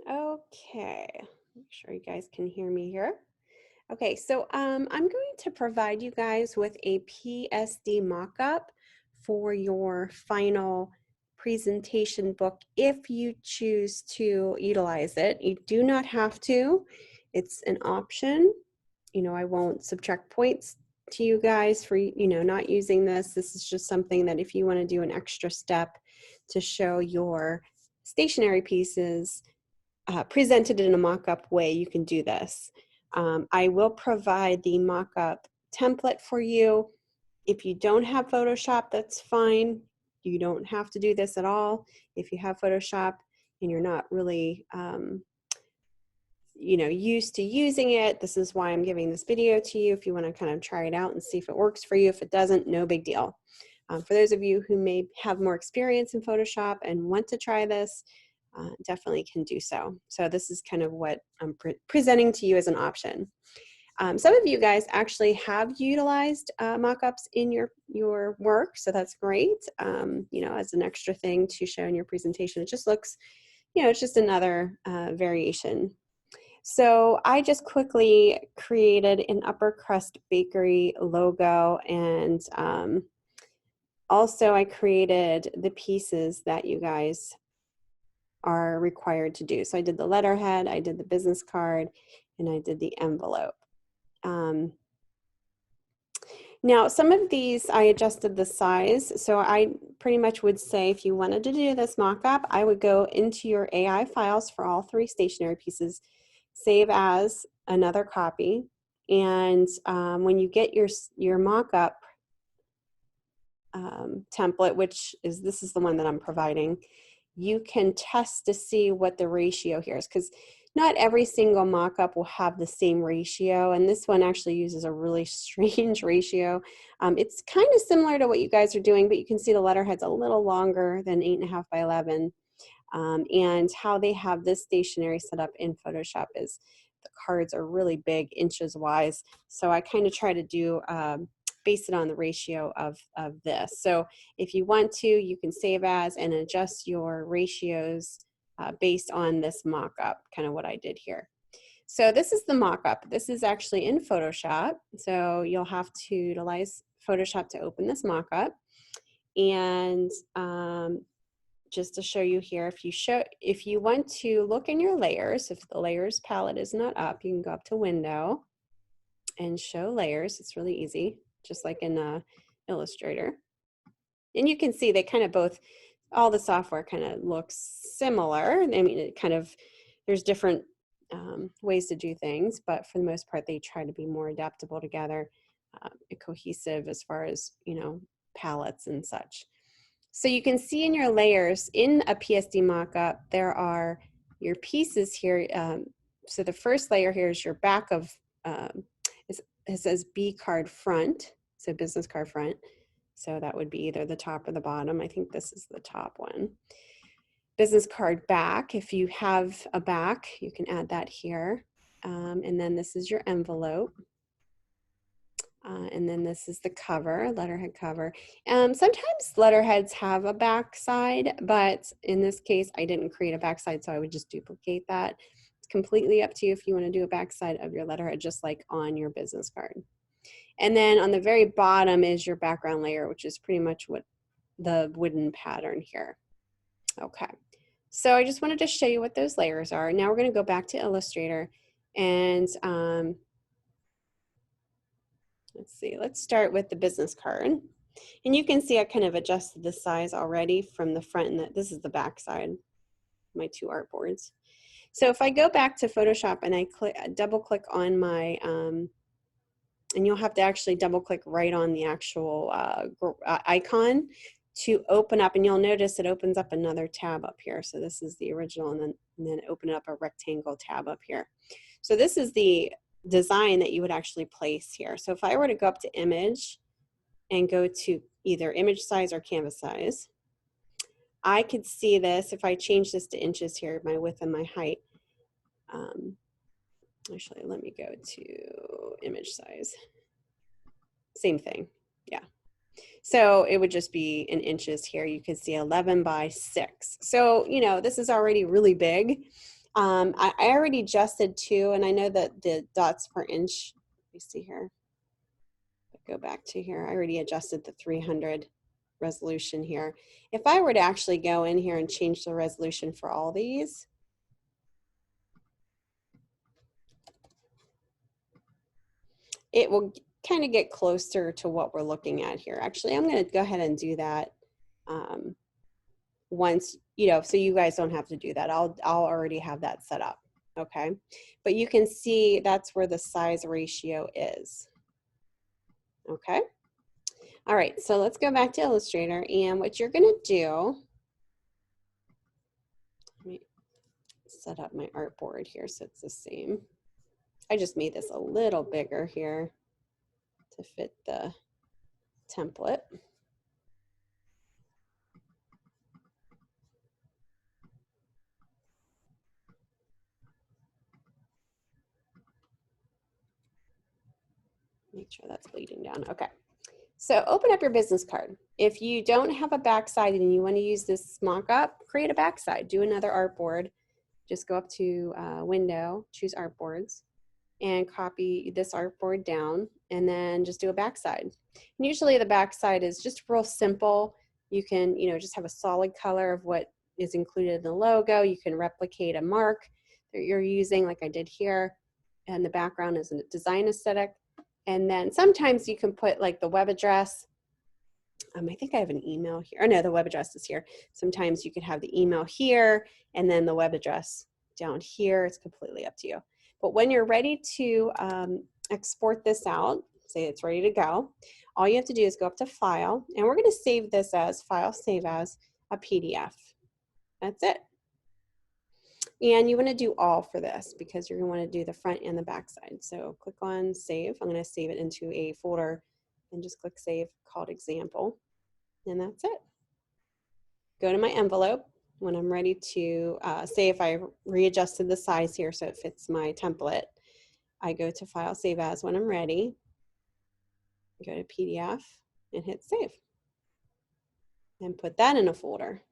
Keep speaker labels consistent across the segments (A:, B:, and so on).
A: Okay, make sure you guys can hear me here. Okay, so I'm going to provide you guys with a PSD mock-up for your final presentation book if you choose to utilize it. You do not have to. It's an option. You know, I won't subtract points to you guys for, not using this. This is just something that if you want to do an extra step to show your stationery pieces presented in a mock-up way, you can do this. I will provide the mock-up template for you. If you don't have Photoshop, that's fine. You don't have to do this at all. If you have Photoshop and you're not really used to using it, this is why I'm giving this video to you. If you want to kind of try it out and see if it works for you. If it doesn't, no big deal. For those of you who may have more experience in Photoshop and want to try this, definitely can do so. So this is kind of what I'm presenting to you as an option. Some of you guys actually have utilized mock-ups in your work, so that's great. As an extra thing to show in your presentation, it just looks, it's just another variation. So I just quickly created an Upper Crust Bakery logo, and also I created the pieces that you guys are required to do. So I did the letterhead, I did the business card, and I did the envelope. Now, some of these I adjusted the size. So I pretty much would say if you wanted to do this mock-up, I would go into your AI files for all three stationery pieces, save as another copy. And when you get your mock-up template, this is the one that I'm providing, you can test to see what the ratio here is, because not every single mock-up will have the same ratio, and this one actually uses a really strange ratio. It's kind of similar to what you guys are doing, but you can see the letterhead's a little longer than 8.5 by 11. And how they have this stationery set up in Photoshop is the cards are really big, inches wise. So I kind of try to do base it on the ratio of this. So if you want to, you can save as and adjust your ratios based on this mock-up, kind of what I did here. So this is the mock-up. This is actually in Photoshop. So you'll have to utilize Photoshop to open this mock-up. And just to show you here, if you want to look in your layers, if the layers palette is not up, you can go up to Window and show layers. It's really easy, just like in Illustrator. And you can see they kind of both, all the software kind of looks similar. I mean, it kind of, there's different ways to do things, but for the most part, they try to be more adaptable together, cohesive as far as, palettes and such. So you can see in your layers in a PSD mockup, there are your pieces here. So the first layer here is your back of, it says B card front, so business card front. So that would be either the top or the bottom. I think this is the top one. Business card back, if you have a back, you can add that here. And then this is your envelope. And then this is the cover, letterhead cover. Sometimes letterheads have a back side, but in this case, I didn't create a back side, so I would just duplicate that. It's completely up to you if you want to do a back side of your letterhead, just like on your business card. And then on the very bottom is your background layer, which is pretty much what the wooden pattern here. Okay, so I just wanted to show you what those layers are. Now we're going to go back to Illustrator and let's see, let's start with the business card. And you can see I kind of adjusted the size already from the front, and this is the back side, my two artboards. So if I go back to Photoshop and I double click on my, and you'll have to actually double click right on the actual icon to open up, and you'll notice it opens up another tab up here. So this is the original, and then open up a rectangle tab up here. So this is the design that you would actually place here. So if I were to go up to image and go to either image size or canvas size, I could see this if I change this to inches here, my width and my height. Actually, let me go to image size. Same thing, yeah. So it would just be in inches here. You could see 11 by 6. So, this is already really big. I already adjusted 2, and I know that the dots per inch, let me see here. Go back to here. I already adjusted the 300 resolution here. If I were to actually go in here and change the resolution for all these, it will kind of get closer to what we're looking at here. Actually, I'm going to go ahead and do that once, you know, so you guys don't have to do that. I'll already have that set up, okay? But you can see that's where the size ratio is, okay? All right, so let's go back to Illustrator, and what you're going to do, let me set up my artboard here so it's the same. I just made this a little bigger here to fit the template. Make sure that's bleeding down. Okay. So open up your business card. If you don't have a backside and you want to use this mock-up, create a backside. Do another artboard. Just go up to Window, choose Artboards, and copy this artboard down, and then just do a backside. And usually the backside is just real simple. You can, you know, just have a solid color of what is included in the logo. You can replicate a mark that you're using, like I did here, and the background is a design aesthetic. And then sometimes you can put like the web address. I think I have an email here. Oh no, the web address is here. Sometimes you could have the email here and then the web address down here. It's completely up to you. But when you're ready to export this out, say it's ready to go, all you have to do is go up to File, and we're going to save this as File, Save As a PDF. That's it. And you want to do all for this because you're going to want to do the front and the back side. So click on Save. I'm going to save it into a folder and just click Save called Example. And that's it. Go to my envelope when I'm ready to, say if I readjusted the size here so it fits my template. I go to File, Save As when I'm ready. Go to PDF and hit Save. And put that in a folder.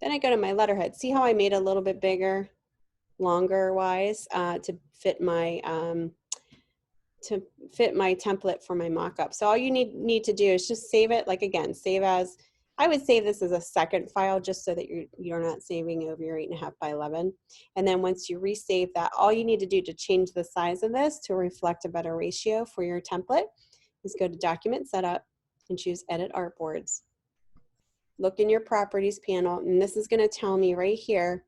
A: Then I go to my letterhead. See how I made it a little bit bigger, longer wise, to fit my template for my mock-up. So all you need to do is just save it, like again, save as. I would save this as a second file just so that you're not saving over your 8.5 by 11. And then once you resave that, all you need to do to change the size of this to reflect a better ratio for your template is go to Document Setup and choose Edit Artboards. Look in your Properties panel, and this is going to tell me right here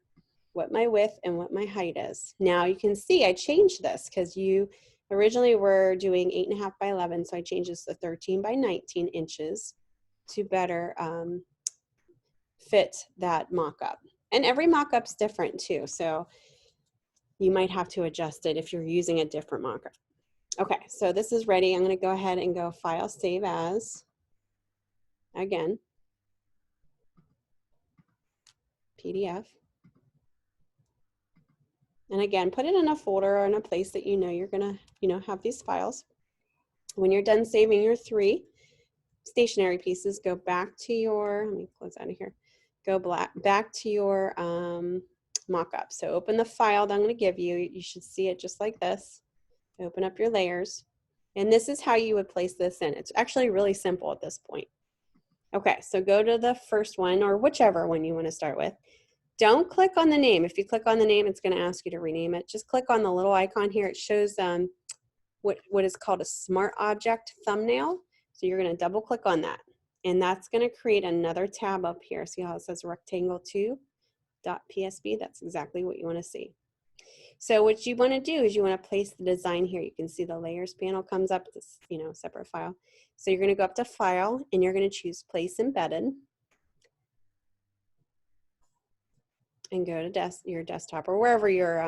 A: what my width and what my height is. Now you can see I changed this because you originally were doing 8.5 by 11, so I changed this to 13 by 19 inches to better fit that mock-up. And every mock-up's different too, so you might have to adjust it if you're using a different mock-up. Okay, so this is ready. I'm going to go ahead and go File, Save As, again, PDF. And again, put it in a folder or in a place that you know you're gonna, have these files. When you're done saving your 3 stationery pieces, go back to your, let me close out of here, go back to your mock-up. So open the file that I'm gonna give you. You should see it just like this. Open up your layers. And this is how you would place this in. It's actually really simple at this point. Okay, so go to the first one or whichever one you wanna start with. Don't click on the name. If you click on the name, it's going to ask you to rename it. Just click on the little icon here. It shows what is called a smart object thumbnail. So you're going to double click on that. And that's going to create another tab up here. See how it says rectangle2.psb? That's exactly what you want to see. So what you want to do is you want to place the design here. You can see the layers panel comes up, this separate file. So you're going to go up to File and you're going to choose Place Embedded. And go to your desktop or wherever your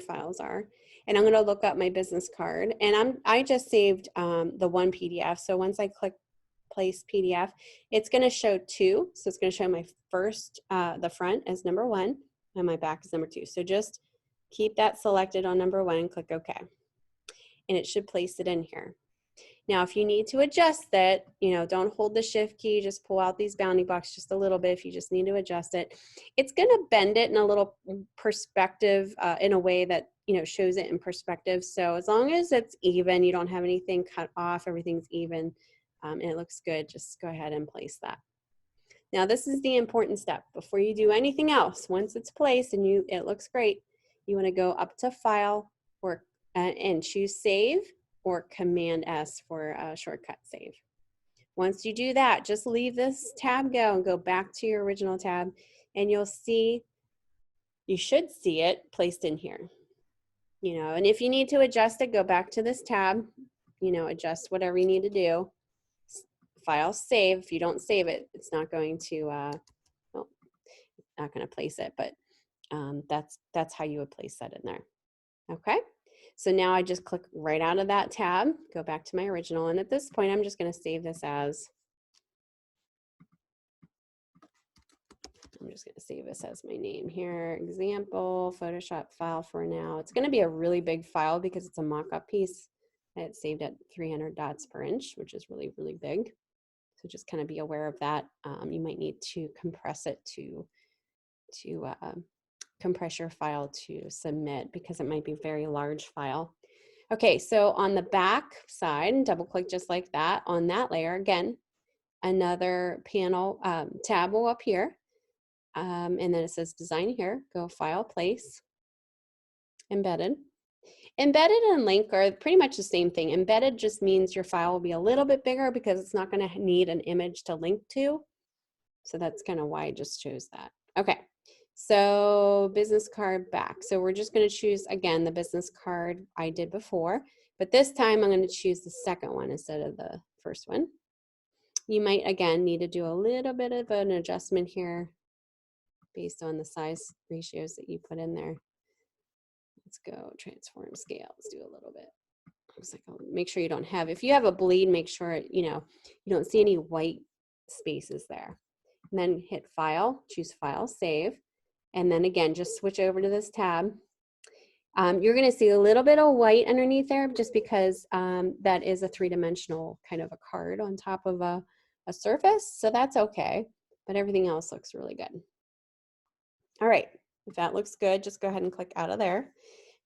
A: files are. And I'm going to look up my business card. And I just saved the one PDF. So once I click Place PDF, it's going to show 2. So it's going to show my first, the front as number 1, and my back is number 2. So just keep that selected on number 1 and click OK. And it should place it in here. Now, if you need to adjust it, you know, don't hold the shift key, just pull out these bounding blocks just a little bit if you just need to adjust it. It's going to bend it in a little perspective in a way that, you know, shows it in perspective. So as long as it's even, you don't have anything cut off, everything's even, and it looks good, just go ahead and place that. Now, this is the important step. Before you do anything else, once it's placed and it looks great, you want to go up to File or and choose Save, or Command S for a shortcut save. Once you do that, just leave this tab go and go back to your original tab, and you should see it placed in here. You know, and if you need to adjust it, go back to this tab, you know, adjust whatever you need to do. File, save. If you don't save it, it's not going to, well, not going to place it, but that's how you would place that in there. Okay. So now I just click right out of that tab, go back to my original, and at this point I'm just going to save this as, I'm just going to save this as my name here, example, Photoshop file for now. It's going to be a really big file because it's a mock-up piece. It's saved at 300 dots per inch, which is really, really big. So just kind of be aware of that. You might need to compress it to compress your file to submit because it might be a very large file. Okay, so on the back side, double click just like that on that layer. Again, another panel tab will appear, and then it says design here. Go File, Place, Embedded. Embedded and link are pretty much the same thing. Embedded just means your file will be a little bit bigger because it's not going to need an image to link to. So that's kind of why I just chose that. Okay, so business card back. So we're just going to choose, again, the business card I did before, but this time I'm going to choose the second one instead of the first one. You might, again, need to do a little bit of an adjustment here based on the size ratios that you put in there. Let's go transform scale. Let's do a little bit. Looks like I'll make sure you don't have, if you have a bleed, make sure, you know, you don't see any white spaces there. And then hit File, choose File, Save, and then again, just switch over to this tab. You're going to see a little bit of white underneath there just because that is a three-dimensional kind of a card on top of a surface, so that's okay, but everything else looks really good. All right, if that looks good, just go ahead and click out of there.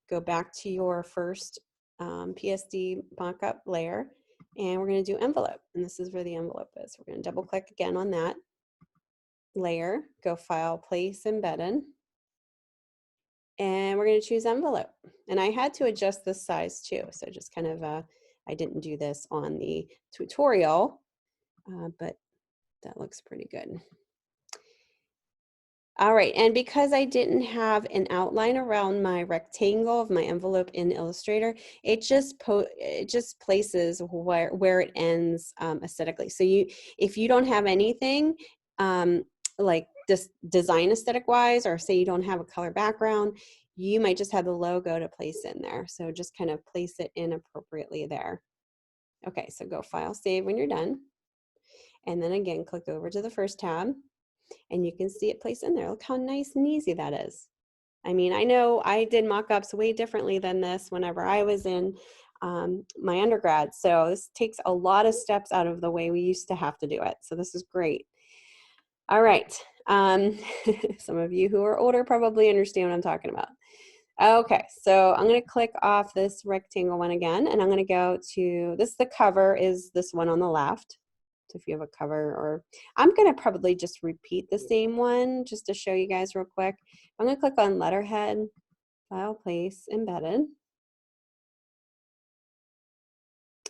A: Go back to your first PSD mockup layer, and we're going to do envelope, and this is where the envelope is. We're going to double click again on that layer, go File, Place, Embedded, and we're going to choose envelope. And I had to adjust this size too, so just kind of I didn't do this on the tutorial, but that looks pretty good. All right, and because I didn't have an outline around my rectangle of my envelope in Illustrator, it just places where it ends aesthetically. So if you don't have anything like this design aesthetic wise, or say you don't have a color background, you might just have the logo to place in there. So just kind of place it in appropriately there. Okay, so go File, Save when you're done. And then again, click over to the first tab, and you can see it placed in there. Look how nice and easy that is. I mean, I know I did mock-ups way differently than this whenever I was in my undergrad. So this takes a lot of steps out of the way we used to have to do it. So this is great. All right. Some of you who are older probably understand what I'm talking about. Okay, so I'm going to click off this rectangle one again, and I'm going to go to this. The cover is this one on the left. So if you have a cover, or I'm going to probably just repeat the same one just to show you guys real quick. I'm going to click on letterhead, File, Place, Embedded.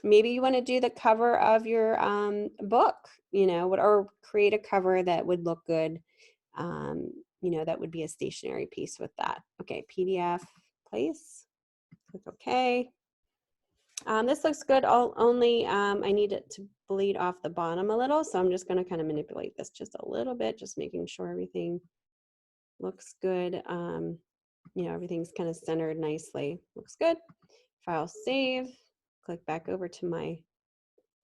A: Maybe you want to do the cover of your book, you know, or create a cover that would look good. You know, that would be a stationery piece with that. Okay, PDF, place, click OK. This looks good, only I need it to bleed off the bottom a little, so I'm just going to kind of manipulate this just a little bit, just making sure everything looks good. You know, everything's kind of centered nicely. Looks good. File, Save, click back over to my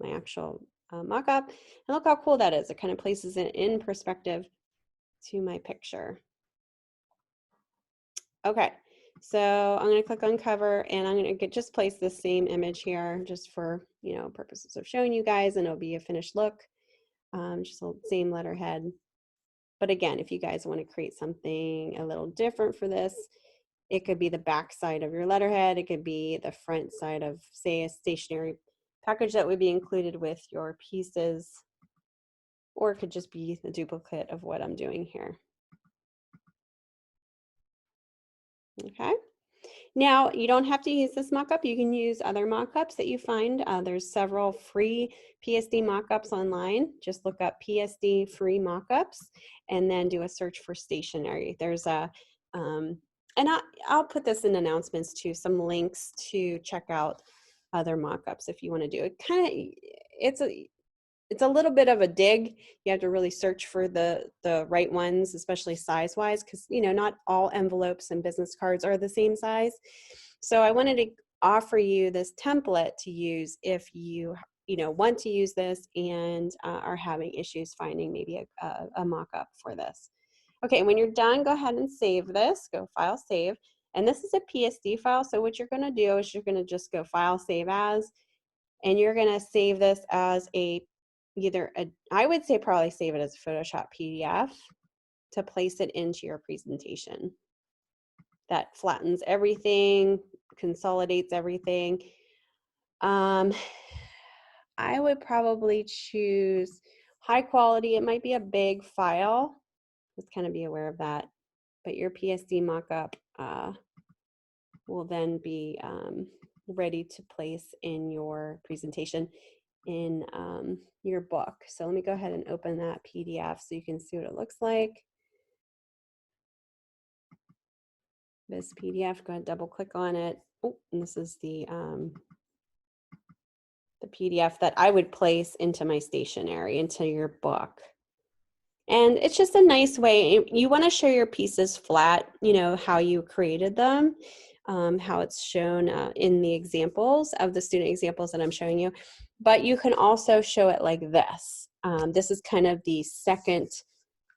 A: actual mock-up, and look how cool that is. It kind of places it in perspective to my picture. Okay, So I'm going to click on cover, and I'm going to just place the same image here just for, you know, purposes of showing you guys, and it'll be a finished look, just the same letterhead. But again, if you guys want to create something a little different for this, it could be the back side of your letterhead. It could be the front side of, say, a stationery package that would be included with your pieces, or it could just be the duplicate of what I'm doing here. Okay. Now, you don't have to use this mockup. You can use other mockups that you find. There's several free PSD mockups online. Just look up PSD free mockups and then do a search for stationery. There's a, and I'll put this in announcements too, some links to check out other mockups if you want to do it. Kind of, it's a little bit of a dig. You have to really search for the right ones, especially size wise, because, you know, not all envelopes and business cards are the same size. So I wanted to offer you this template to use if you know, want to use this and are having issues finding maybe a mock-up for this. Okay, when you're done, go ahead and save this. Go File, Save. And this is a PSD file, so what you're going to do is you're going to just go File, Save As, and you're going to save this as I would say probably save it as a Photoshop PDF to place it into your presentation. That flattens everything, consolidates everything. I would probably choose high quality. It might be a big file. Just kind of be aware of that. But your PSD mockup will then be ready to place in your presentation in your book. So let me go ahead and open that PDF so you can see what it looks like. This PDF, go ahead and double click on it. Oh, and this is the PDF that I would place into my stationery, into your book. And it's just a nice way. You want to show your pieces flat, you know, how you created them, how it's shown in the examples of the student examples that I'm showing you. But you can also show it like this. This is kind of the second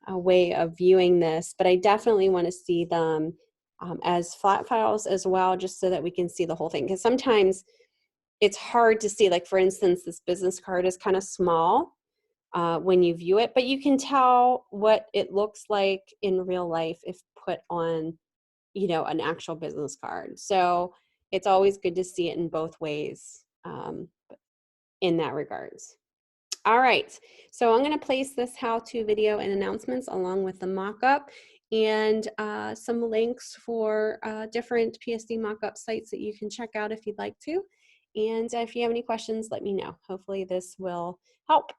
A: way of viewing this, but I definitely want to see them as flat files as well, just so that we can see the whole thing. Because sometimes it's hard to see, like for instance, this business card is kind of small when you view it, but you can tell what it looks like in real life if put on, you know, an actual business card. So it's always good to see it in both ways in that regards. All right, so I'm going to place this how-to video and announcements along with the mock-up and some links for different PSD mock-up sites that you can check out if you'd like to. And if you have any questions, let me know. Hopefully this will help.